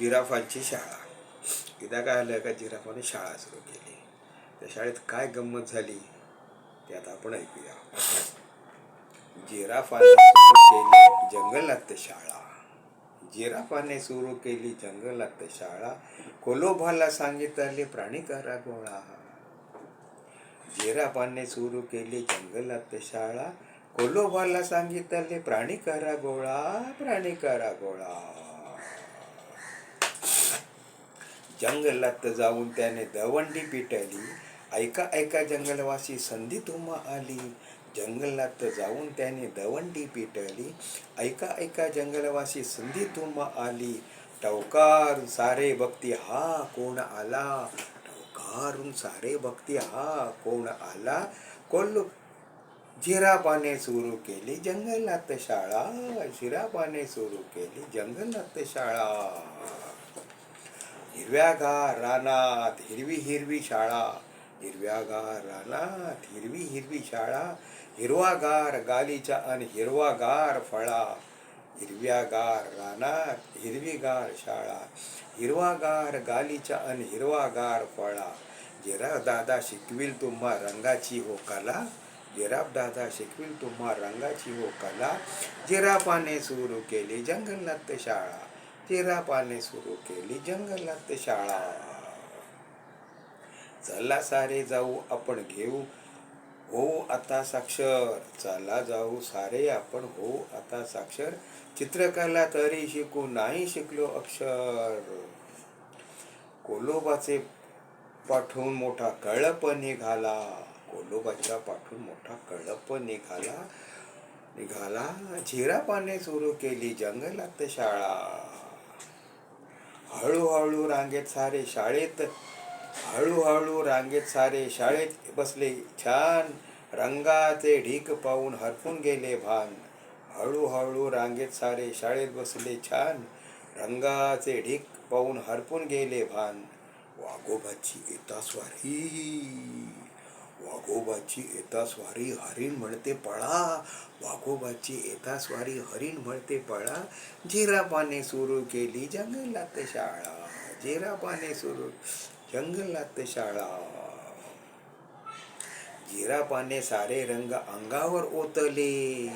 जिराफांची शाळा. एकदा काय आलं का जिराफाने शाळा सुरू केली. त्या शाळेत काय गंमत झाली ते आता आपण ऐकूया. जिराफाने सुरू केली जंगलात शाळा. जिराफाने सुरू केली जंगलात शाळा. कोलोभाला सांगितले प्राणी करा गोळा. जिराफाने सुरू केली जंगलात शाळा. कोलोभाला सांगितले प्राणी करा गोळा. प्राणी करा गोळा. जंगलात जाऊन त्याने दवंडी पिटली. ऐका ऐका जंगलवासी संधी तुम्हा आली. जंगलात जाऊन त्याने दवंडी पिटली. ऐका ऐका जंगलवासी संधी तुम्हा आली. टवकारून सारे बघती हा कोण आला. टवकारून सारे बघती हा कोण आला. कोल्लू जिराफाने सुरू केली जंगलात शाळा. जिराफाने सुरू केली जंगलात शाळा. हिरव्यागार रानात हिरवी हिरवी शाळा. हिरव्यागार रानात हिरवी हिरवी शाळा. हिरवागार गालीचा आणि हिरवागार फळा. हिरव्यागार रानात हिरवीगार शाळा. हिरवागार गालीचा आणि हिरवागार फळा. जिराफ दादा शिकविल तुम्हा रंगाची हो कला. जिराफ दादा शिकविल तुम्हा रंगाची हो कला. जिराफाने सुरू केली जंगलात शाळा. जिराफाने सुरू केली जंगलात शाळा. चला सारे जाऊ आपण घेऊ होऊ आता साक्षर. चला जाऊ सारे आपण होऊ आता साक्षर. चित्रकला तरी शिकू नाही शिकलो अक्षर. कोलोबाचे पाठून मोठा कळप निघाला. कोलोबाच्या पाठून मोठा कळप निघाला. जिराफाने सुरू केली जंगलात शाळा. हळूहळू रांगेत सारे शाळेत हळूहळू रांगेत सारे शाळेत बसले छान. रंगाचे ढीक पाहून हरपून गेले भान. हळूहळू रांगेत सारे शाळेत बसले छान. रंगाचे ढीक पाहून हरपून गेले भान. वाघोबाची येता स्वारी. वाघोबाची येता स्वारी हरीण म्हणते पळा. वाघोबाची येता स्वारी हरीण म्हणते पळा. जिराफाने सुरू केली जंगलात शाळा. जिराफाने सुरू जंगलात शाळा. जिराफाने सारे रंग अंगावर ओतले.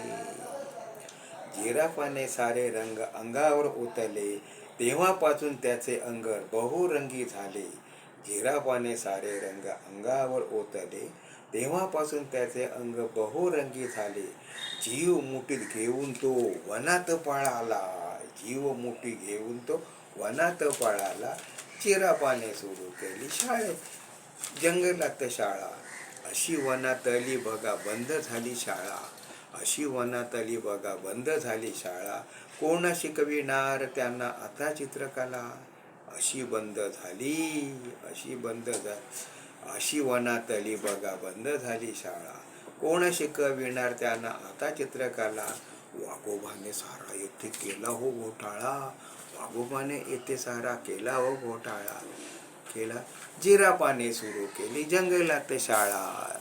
जिराफाने सारे रंग अंगावर ओतले. तेव्हापासून त्याचे अंग बहुरंगी झाले. जिराफाने सारे रंग अंगावर ओतले. तेव्हापासून त्याचे अंग बहुरंगी झाले. जीव मुठीत घेऊन तो वनात पळाला. जीव मुठीत घेऊन तो वनात पळाला. जिराफाने सुरू केली शाळेत जंगलात शाळा. अशी वनातली बघा बंद झाली शाळा. अशी वनातली बघा बंद झाली शाळा. कोण शिकविणार त्यांना आता चित्रकला. अशी बंद झाली अशी वनातली बघा बंद झाली शाळा. कोण शिकविणार त्यांना आता चित्रकला. वाघोबाने सारा येथे केला हो घोटाळा. वाघोबाने येथे सारा केला हो घोटाळा केला. जिराफाने सुरू केली जंगलात शाळा.